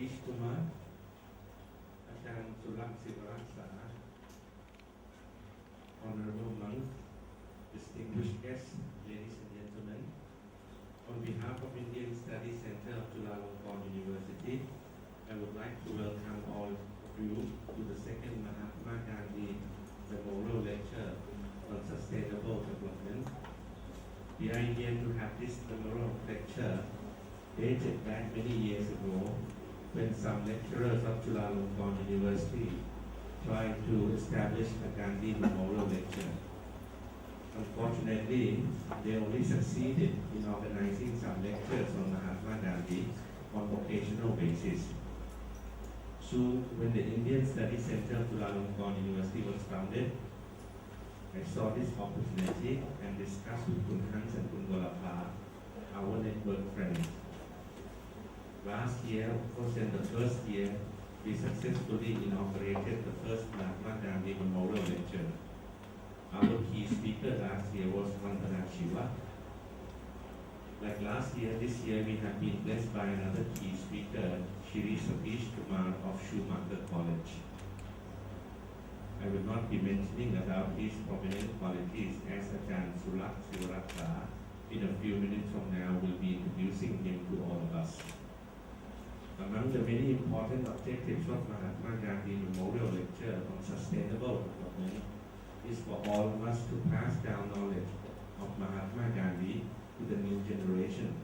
Satish Kumar อาจารย์สุรักษ์ศิวรักษา Honorable Monk, distinguished guests, ladies and gentlemen, on behalf of Indian Studies Center of Chulalongkorn University, I would like to welcome all of you to the second Mahatma Gandhi Memorial Lecture on Sustainable Development. The idea to have this memorial lecture dated back many years ago when some lecturers of Chulalongkorn University tried to establish a Gandhi Memorial Lecture. Unfortunately, they only succeeded in organizing some lectures on Mahatma Gandhi on occasional basis. Soon, when the Indian Studies Center of Chulalongkorn University was founded, I saw this opportunity and discussed with Kun Hans and Kun Golapa, our network friends. Last year, of course, in the first year, we successfully inaugurated the first Mahatma Gandhi Memorial Lecture. Our key speaker last year was Vandana Shiva. Like last year, this year we have been blessed by another key speaker, Shri Satish Kumar of Schumacher College. I will not be mentioning about his prominent qualities as Ajahn Sulak Sivaraksa. In a few minutes from now, will be introducing him to all of us. Among the many important objectives of Mahatma Gandhi Memorial Lecture on Sustainable Development is for all of us to pass down knowledge of Mahatma Gandhi to the new generation.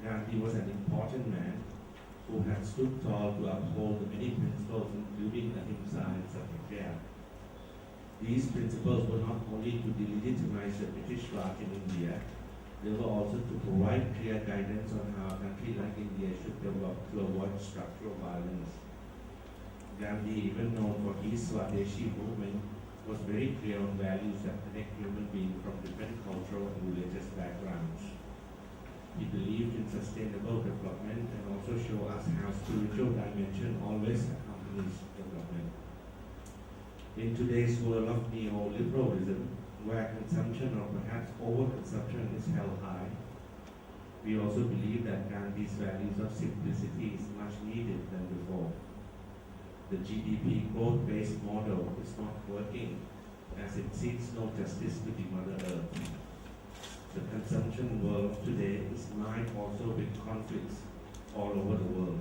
Gandhi was an important man who had stood tall to uphold the many principles including ahimsa and satya. These principles were not only to delegitimize the British Raj in India, they were also to provide clear guidance on how a country like India should develop to avoid structural violence. Gandhi, even known for his Swadeshi movement, was very clear on values that connect human beings from different cultural and religious backgrounds. He believed in sustainable development and also showed us how spiritual dimension always accompanies development. In today's world of neoliberalism, where consumption or perhaps overconsumption is held high, we also believe that Gandhi's values of simplicity is much needed than before. The GDP growth-based model is not working as it seeks no justice to the Mother Earth. The consumption world today is marred also with conflicts all over the world.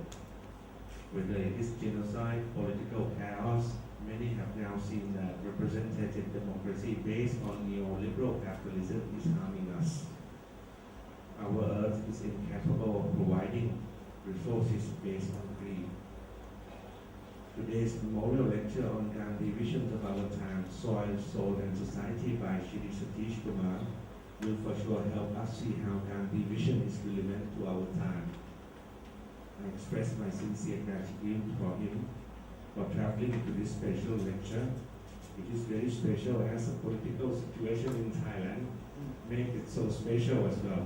Whether it is genocide, political chaos, many have now seen that representative democracy based on neoliberal capitalism is harming us. Our earth is incapable of providing resources based on greed. Today's memorial lecture on Gandhi Visions of Our Time, Soil, Soul and Society by Shri Satish Kumar will for sure help us see how Gandhi Vision is relevant to our time. I express my sincere gratitude for him for traveling to this special lecture. It is very special as the political situation in Thailand makes it so special as well.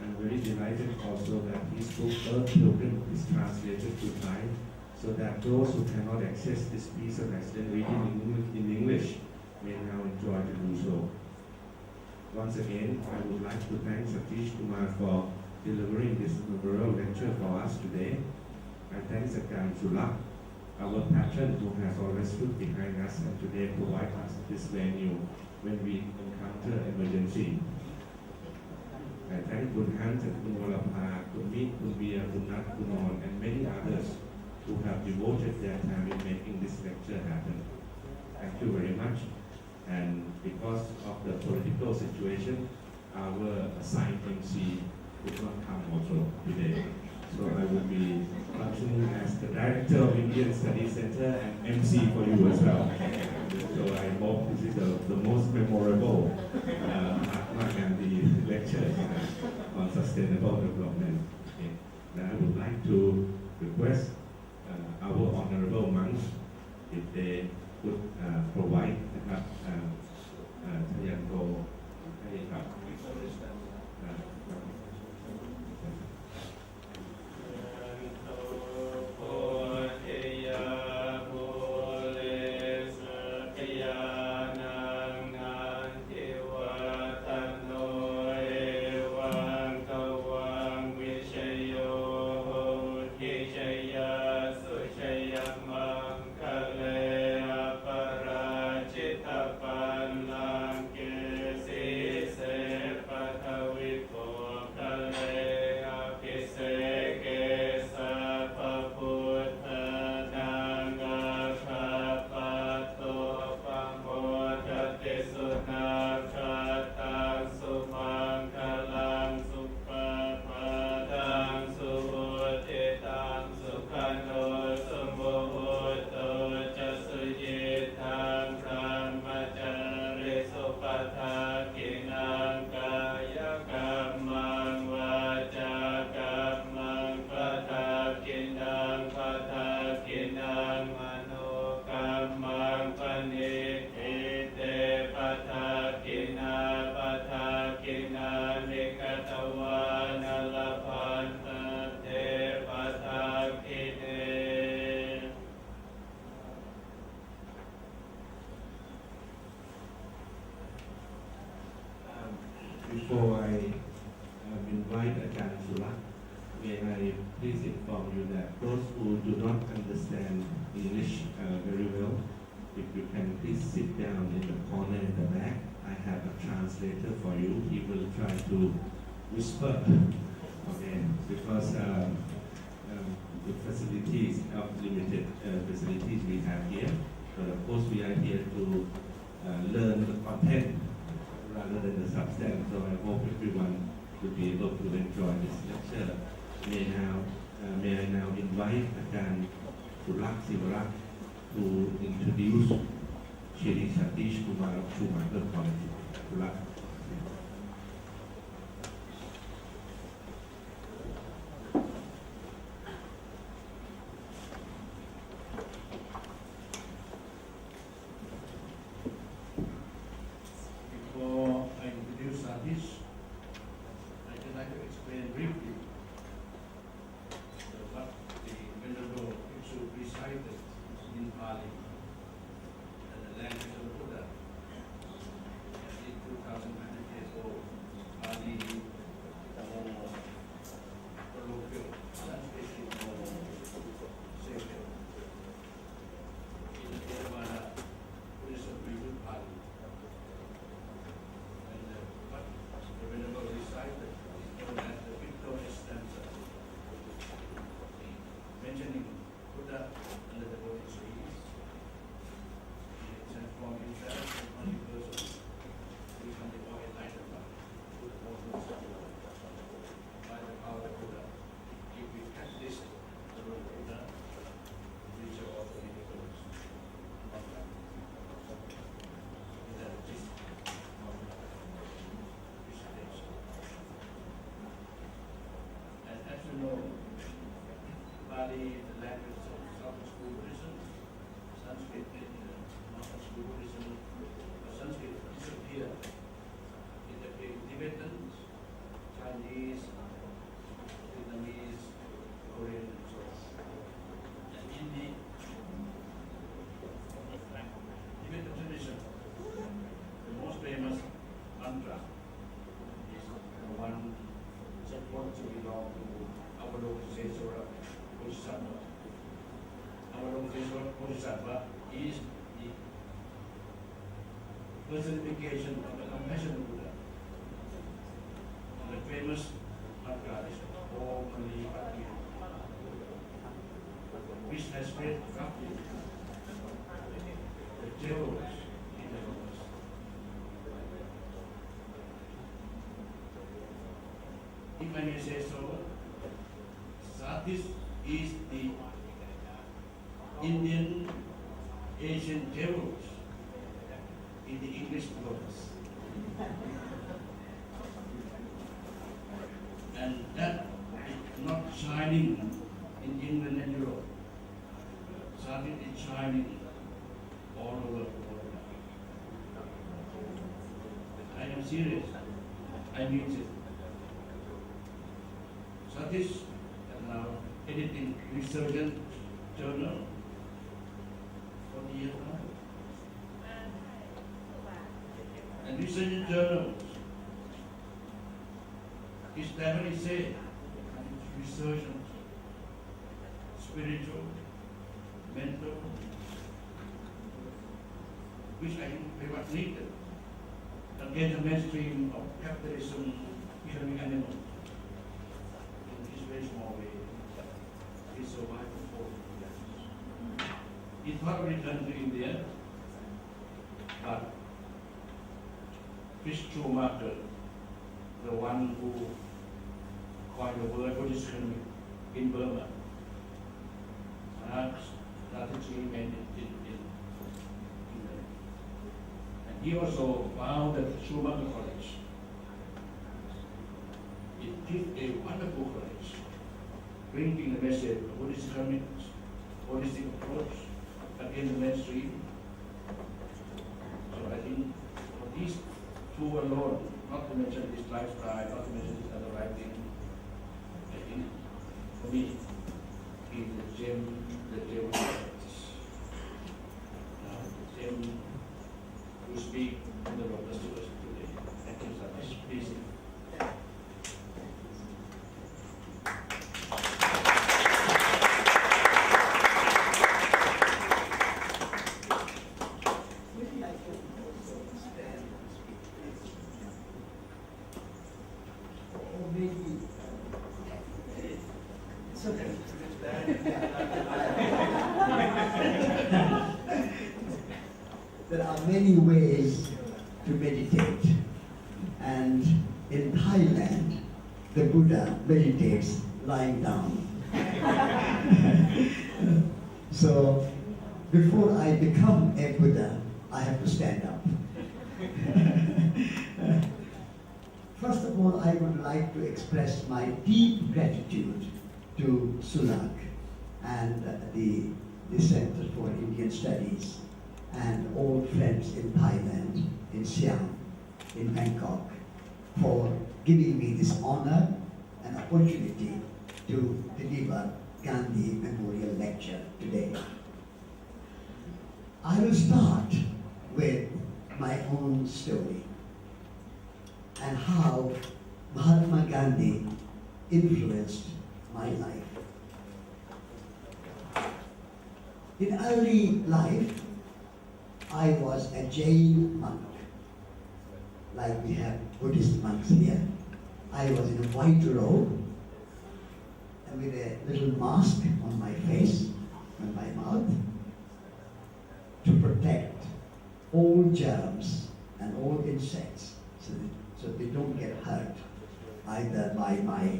I'm very delighted also that his book Earth Pilgrim is translated to Thai so that those who cannot access this piece of excellent reading in English may now enjoy to do so. Once again, I would like to thank Satish Kumar for delivering this memorial lecture for us today. I thank Ajahn Sulak, our patron who has always stood behind us and today provide us this venue when we encounter emergency. I thank Kun Hans and Kun Golapa, Kun Meet, Kun Bia, Kun Nat, Kun On, and many others who have devoted their time in making this lecture happen. Thank you very much. And because of the political situation, our assigned MC could not come also today. So I will be functioning as the Director of Indian Studies Center and MC for you as well. So I hope this is the most memorable Mahatma Gandhi lecture on sustainable development. Okay. Now I would like to request our honorable monks if they could provideทยาลให้กับ invite Ajahn Surak. May I please inform you that those who do not understand English very well, if you can please sit down in the corner in the back. I have a translator for you. He will try to whisper, okay, because the facilities of limited facilities we have here. But of course, we are here to learn the content rather than the substance. So I hope everyone will be able to enjoy this lecture. May I now invite Ajahn Surak Sivarak to introduce Shri Satish Kumar of Schumacher College. Surak. Before I introduce Satish, I would like to explain briefly what the Venerable Bhikshu recited in Pali and the language of Buddha. At 2,100 years old, Pali more colloquial, Sanskrit is more sacred. In the Theravada, Buddhism we use Pali. And what the Venerable recited is known as the Victorious stanza, mentioning Buddha and the devotee trees. He transformed himself from only person to become the more enlightened one, by the power of Buddha. If we practice the role of Buddha, we shall also be victorious. That is and as you know, Pali is the language of Southern School Buddhism, Sanskrit is Northern School Buddhism, but Sanskrit disappeared. It appeared in Tibetan, Chinese, Vietnamese, Korean, and so on. And in the Tibetan tradition, the most famous mantra is the one supposed to belong to Avalok Sesora Bodhisattva. Avalok Sesora Bodhisattva is the personification of the compassion of Buddha. And the famous mantra is Om Mani Padme, which has read roughly the jewels in the lotus. If I may say so, Satish is the Indian Asian devils in the English lotus. And that is not shining in England and Europe. Satish is shining all over the world. I am serious. I mean it. Satish is now editing Resurgent Journal 40 years now. And Resurgent Journal is definitely said resurgent, spiritual, mental, which I think very much needed against the mainstream of capitalism becoming animal. Very small way, he survived for 4 years. He thought of return to India, but Schumacher, the one who coined the word Buddhist economy in Burma, started to remain in England. And he also founded Schumacher College. It is a wonderful college, bringing the message of Buddhist economics, holistic approach against the mainstream. So I think for these two alone, not to mention this lifestyle, not to mention this other writing, I think for me, he is the gem of practice. Now, the gem who speak in the lotus to us today. Thank you, Satish. Please. many ways to meditate. And in Thailand, the Buddha meditates lying down. So before I become a Buddha, I have to stand up. First of all, I would like to express my deep gratitude to SULAC and the Center for Indian Studies and all friends in Thailand, in Siam, in Bangkok, for giving me this honor and opportunity to deliver Gandhi Memorial Lecture today. I will start with my own story and how Mahatma Gandhi influenced my life. In early life, I was a Jain monk, like we have Buddhist monks here. I was in a white robe and with a little mask on my face and my mouth to protect all germs and all insects so they don't get hurt either by my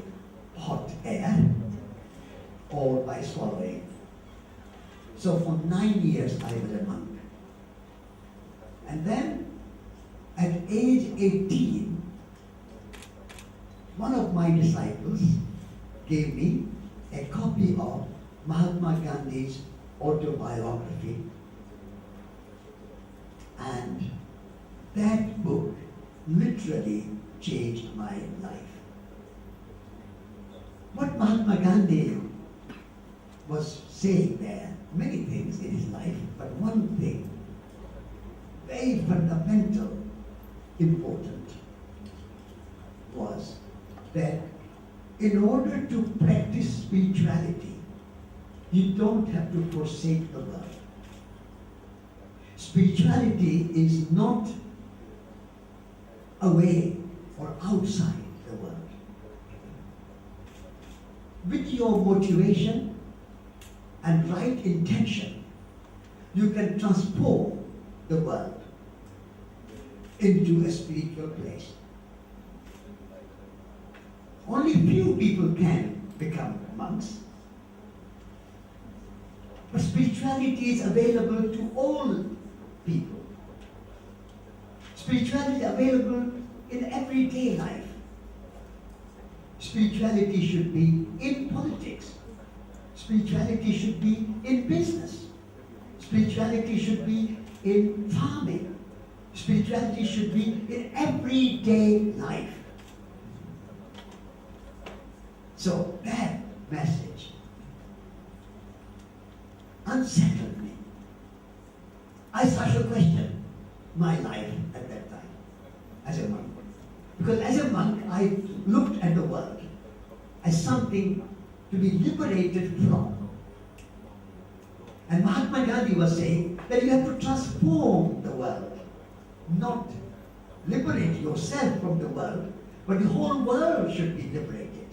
hot air or by swallowing. So for 9 years I was a monk. And then at age 18, one of my disciples gave me a copy of Mahatma Gandhi's autobiography. And that book literally changed my life. What Mahatma Gandhi was saying there, many things in his life, but one thing, very fundamental, important, was that in order to practice spirituality, you don't have to forsake the world. Spirituality is not away or outside the world. With your motivation and right intention, you can transform the world into a spiritual place. Only few people can become monks. But spirituality is available to all people. Spirituality is available in everyday life. Spirituality should be in politics. Spirituality should be in business. Spirituality should be in farming. Spirituality should be in everyday life. So that message unsettled me. I started to question my life at that time as a monk. Because as a monk, I looked at the world as something to be liberated from. And Mahatma Gandhi was saying that you have to transform the world, not liberate yourself from the world, but the whole world should be liberated.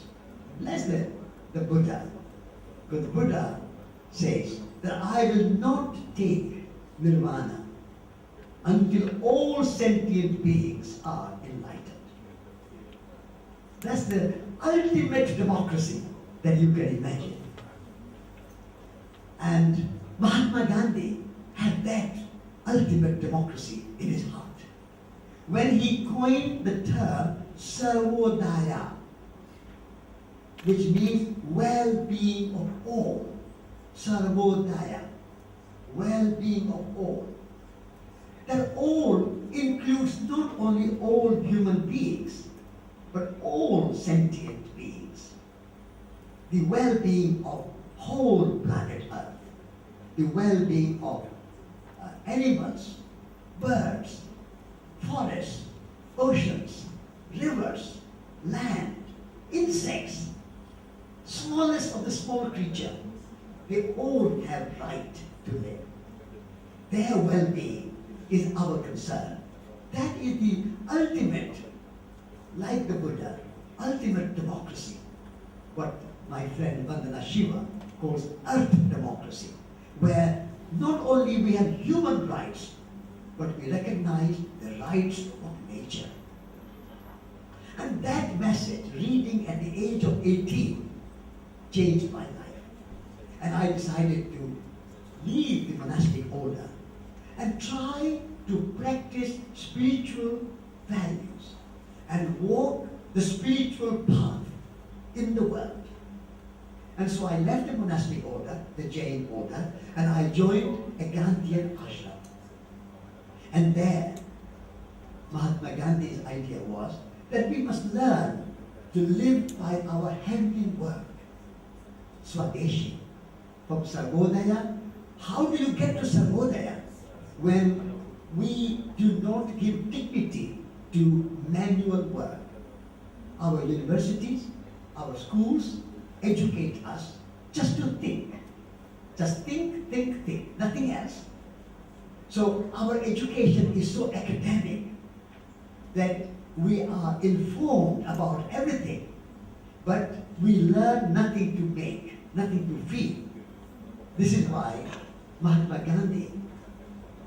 Less than the Buddha. Because the Buddha says that I will not take nirvana until all sentient beings are enlightened. That's the ultimate democracy that you can imagine. And Mahatma Gandhi had that ultimate democracy in his heart. When he coined the term Sarvodaya, which means well-being of all, Sarvodaya, well-being of all. That all includes not only all human beings, but all sentient beings. The well-being of whole planet Earth, the well-being of animals, birds, forests, oceans, rivers, land, insects, smallest of the small creature, they all have right to live. Their well-being is our concern. That is the ultimate, like the Buddha, ultimate democracy. What my friend Vandana Shiva calls earth democracy, where not only we have human rights, but we recognize the rights of nature. And that message, reading at the age of 18, changed my life. And I decided to leave the monastic order and try to practice spiritual values and walk the spiritual path in the world. And so I left the monastic order, the Jain order, and I joined a Gandhian ashram. And there, Mahatma Gandhi's idea was that we must learn to live by our handling work. Swadeshi. From Sarvodaya, how do you get to Sarvodaya when we do not give dignity to manual work? Our universities, our schools educate us just to think. Just think, think, think, nothing else. So our education is so academic that we are informed about everything, but we learn nothing to make, nothing to feel. This is why Mahatma Gandhi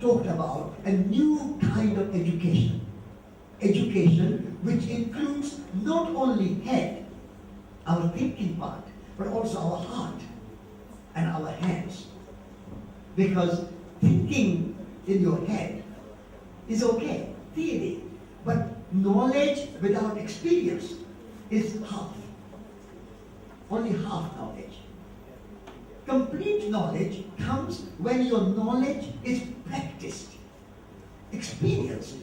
talked about a new kind of education. Education which includes not only head, our thinking part, but also our heart and our hands. Because thinking in your head is okay, theory, but knowledge without experience is half. Only half knowledge. Complete knowledge comes when your knowledge is practiced, experienced.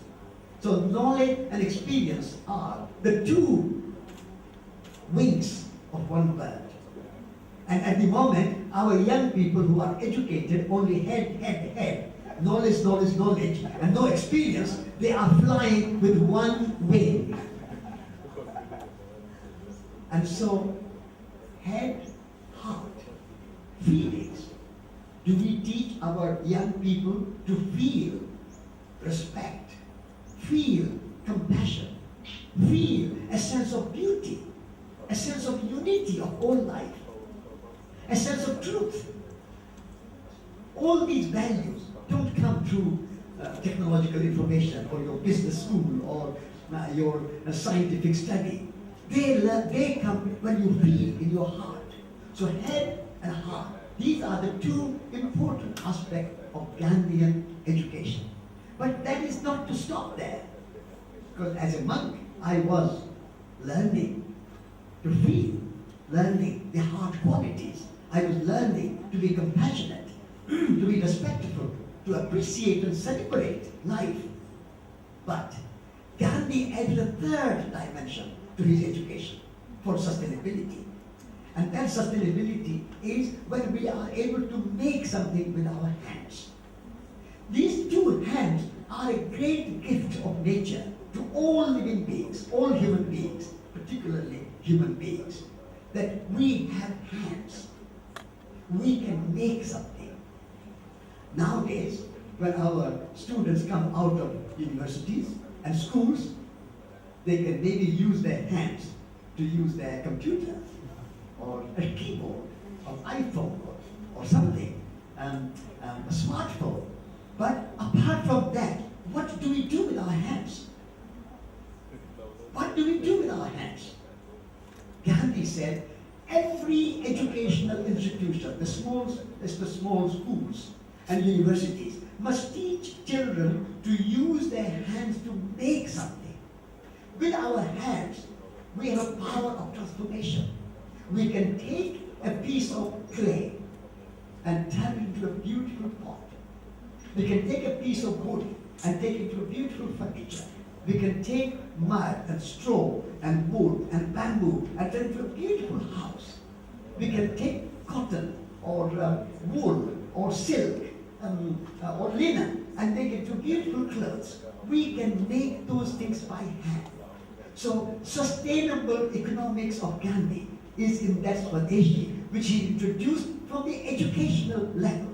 So knowledge and experience are the two wings of one bird. And at the moment, our young people who are educated only head, knowledge, knowledge, knowledge, and no experience, they are flying with one wing. And so, head, heart, feelings. Do we teach our young people to feel respect, feel compassion, feel a sense of beauty, a sense of unity of all life, a sense of truth? All these values don't come through technological information or your business school or your scientific study. They come when you feel in your heart. So head and heart, these are the two important aspects of Gandhian education. But that is not to stop there. Because as a monk, I was learning to feel, learning the heart qualities. I was learning to be compassionate, to be respectful, to appreciate and celebrate life. But Gandhi added a third dimension to his education for sustainability. And that sustainability is when we are able to make something with our hands. These two hands are a great gift of nature to all living beings, all human beings, particularly human beings, that we have hands. We can make something. Nowadays, when our students come out of universities and schools, they can maybe use their hands to use their computer or a keyboard or iPhone or something, a smartphone. But apart from that, what do we do with our hands? What do we do with our hands? Gandhi said, every educational institution, the small schools and universities, must teach children to use their hands to make something. With our hands, we have a power of transformation. We can take a piece of clay and turn it into a beautiful pot. We can take a piece of wood and take it into a beautiful furniture. We can take mud and straw and wood and bamboo and turn it into a beautiful house. We can take cotton or wool or silk or linen and make it into beautiful clothes. We can make those things by hand. So sustainable economics of Gandhi is in that Swadeshi, which he introduced from the educational level.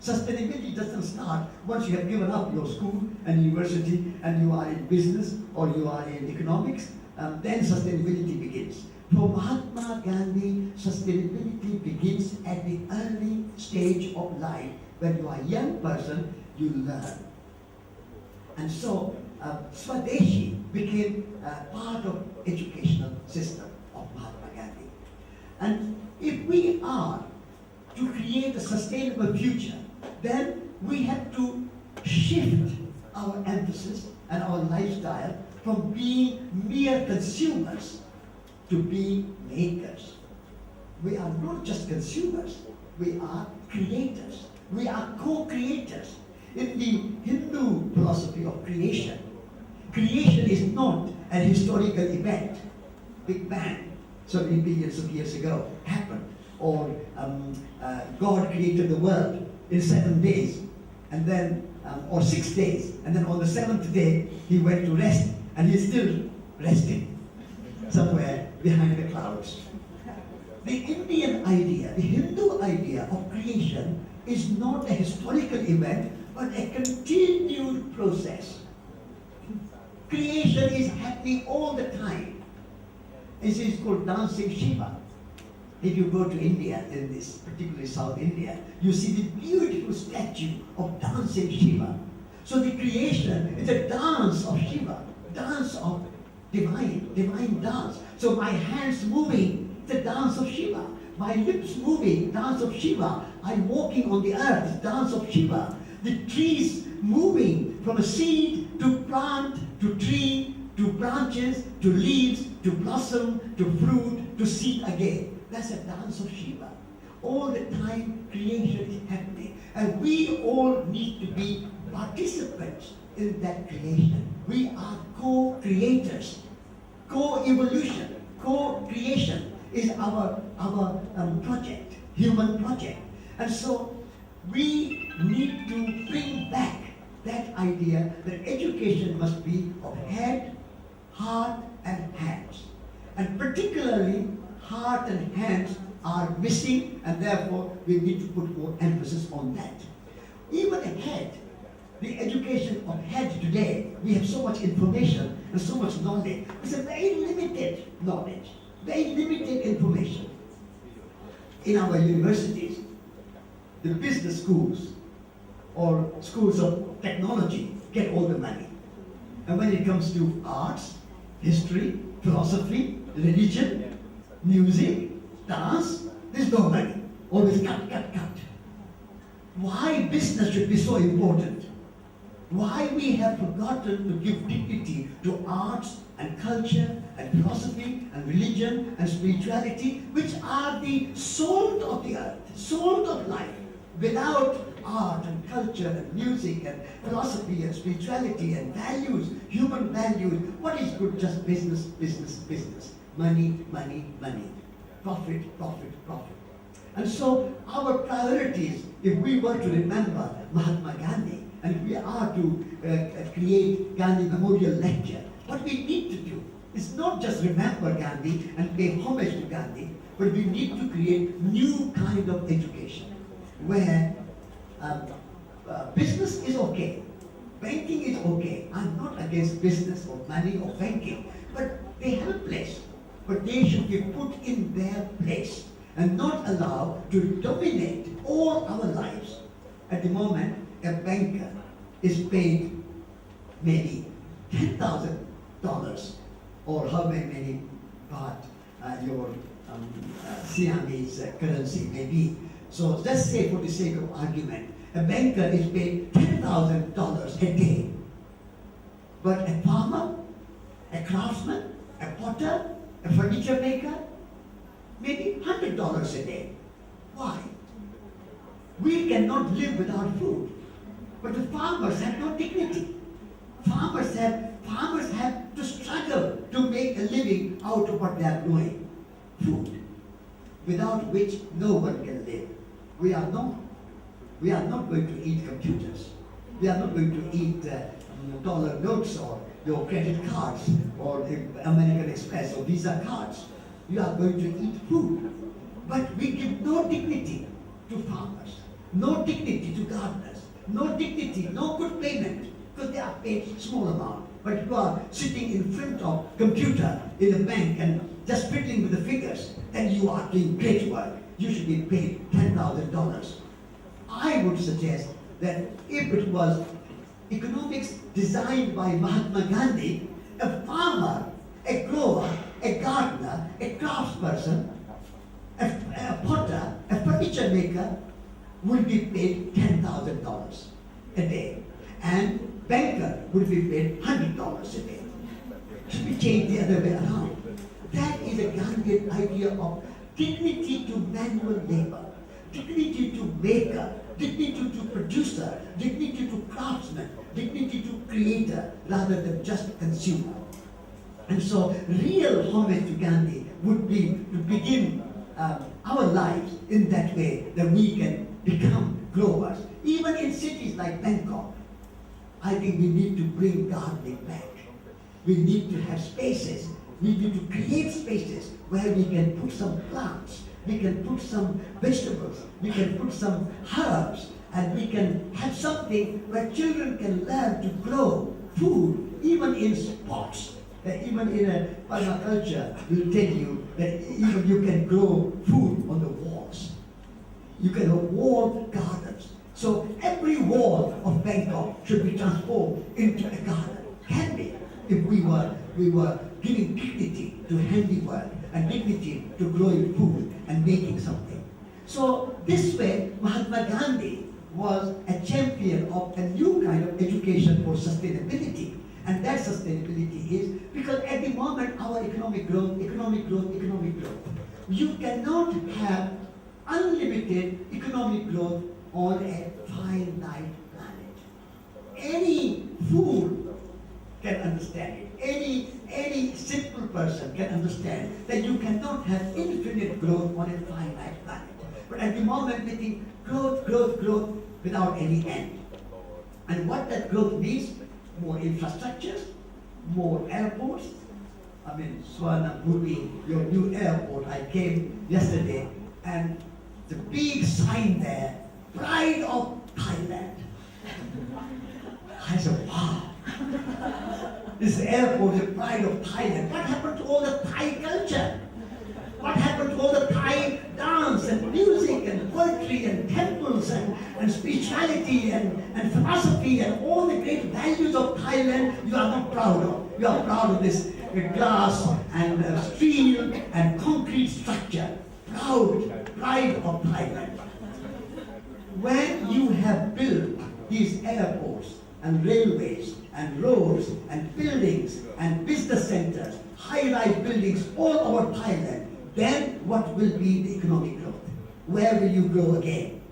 Sustainability doesn't start once you have given up your school and university and you are in business or you are in economics, then sustainability begins. For Mahatma Gandhi, sustainability begins at the early stage of life. When you are a young person, you learn. And so Swadeshi became part of educational system of Mahatma Gandhi. And if we are to create a sustainable future, then we have to shift our emphasis and our lifestyle from being mere consumers to being makers. We are not just consumers, we are creators. We are co-creators. In the Hindu philosophy of creation, creation is not an historical event. Big Bang, so many billions of years ago, happened. Or God created the world in 7 days, and then, or 6 days, and then on the 7th day, he went to rest, and he's still resting somewhere behind the clouds. The Indian idea, the Hindu idea of creation is not a historical event, but a continued process. Creation is happening all the time. This is called dancing Shiva. If you go to India, in this, particularly South India, you see the beautiful statue of dancing Shiva. So the creation is a dance of Shiva, dance of divine dance. So my hands moving, it's a dance of Shiva. My lips moving, dance of Shiva. I'm walking on the earth, dance of Shiva. The trees moving from a seed to plant, to tree, to branches, to leaves, to blossom, to fruit, to seed again. That's a dance of Shiva. All the time creation is happening. And we all need to be participants in that creation. We are co-creators. Co-evolution, co-creation is our project, human project. And so we need to bring back that idea that education must be of head, heart, and hands. And particularly, heart and hands are missing, and therefore we need to put more emphasis on that. Even head, the education of head today, we have so much information and so much knowledge. It's a very limited knowledge, very limited information. In our universities, the business schools or schools of technology get all the money. And when it comes to arts, history, philosophy, religion, music, dance, there's no money. Always cut. Why business should be so important? Why we have forgotten to give dignity to arts and culture and philosophy and religion and spirituality, which are the salt of the earth, salt of life. Without art and culture and music and philosophy and spirituality and values, human values, what is good? Just business. Money. Profit. And so our priorities, if we were to remember Mahatma Gandhi, and if we are to create Gandhi Memorial Lecture, what we need to do is not just remember Gandhi and pay homage to Gandhi, but we need to create new kind of education where business is okay, banking is okay. I'm not against business or money or banking, but they have a place. But they should be put in their place and not allowed to dominate all our lives. At the moment, a banker is paid maybe $10,000 or how many baht your Siamese currency may be. So let's say, for the sake of argument, a banker is paid $10,000 a day. But a farmer, a craftsman, a potter, a furniture maker, maybe $100 a day. Why? We cannot live without food. But the farmers have no dignity. Farmers have to struggle to make a living out of what they are doing. Food, without which no one can live. We are not going to eat computers. We are not going to eat dollar notes or your credit cards or the American Express or Visa cards. You are going to eat food. But we give no dignity to farmers, no dignity to gardeners, no dignity, no good payment, because they are paid small amount. But you are sitting in front of computer in a bank and just fiddling with the figures, then you are doing great work. You should be paid $10,000. I would suggest that if economics designed by Mahatma Gandhi, a farmer, a grower, a gardener, a craftsperson, a potter, a furniture maker will be paid $10,000 a day, and banker will be paid $100 a day. Should we change the other way around? That is a Gandhian idea of dignity to manual labor, dignity to maker, dignity to producer, dignity to craftsman, dignity to creator, rather than just consumer. And so real homage to Gandhi would be to begin our lives in that way, that we can become growers. Even in cities like Bangkok, I think we need to bring gardening back. We need to have spaces. We need to create spaces where we can put some plants, we can put some vegetables, we can put some herbs, and we can have something where children can learn to grow food, even in pots. Even in a permaculture, will tell you that even you can grow food on the walls. You can have walled gardens. So every wall of Bangkok should be transformed into a garden. Can be, if we were giving dignity to handiwork and dignity to growing food and making something. So this way, Mahatma Gandhi was a champion of a new kind of education for sustainability. And that sustainability is because at the moment our economic growth. You cannot have unlimited economic growth on a finite planet. Any fool can understand it. Any simple person can understand that you cannot have infinite growth on a finite planet. But at the moment we think growth without any end. And what that growth means, more infrastructures, more airports. I mean, Swarnabhumi, your new airport, I came yesterday, and the big sign there, Pride of Thailand. I said, wow, this airport is Pride of Thailand. What happened to all the Thai culture? What happened to all the Thai dance and music and poetry and temples and spirituality and philosophy and all the great values of Thailand you are not proud of. You are proud of this glass and steel and concrete structure. Pride of Thailand. When you have built these airports and railways and roads and buildings and business centers, high-rise buildings all over Thailand, then what will be the economic growth? Where will you grow again?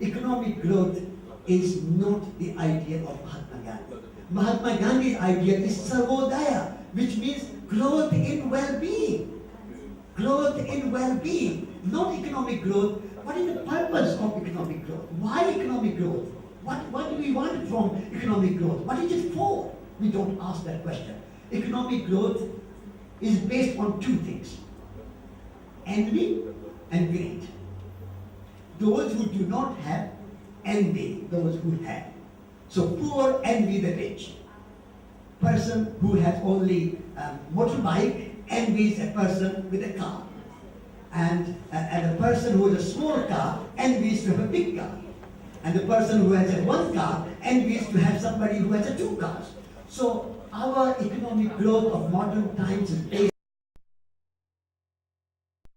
Economic growth is not the idea of Mahatma Gandhi. Mahatma Gandhi's idea is Sarvodaya, which means growth in well-being. Growth in well-being, not economic growth. What is the purpose of economic growth? Why economic growth? What do we want from economic growth? What is it for? We don't ask that question. Economic growth is based on two things: envy and greed. Those who do not have, envy those who have. So poor envy the rich. Person who has only motorbike envies a person with a car. And a person who has a small car envies to have a big car. And the person who has a one car envies to have somebody who has a two cars. So our economic growth of modern times is based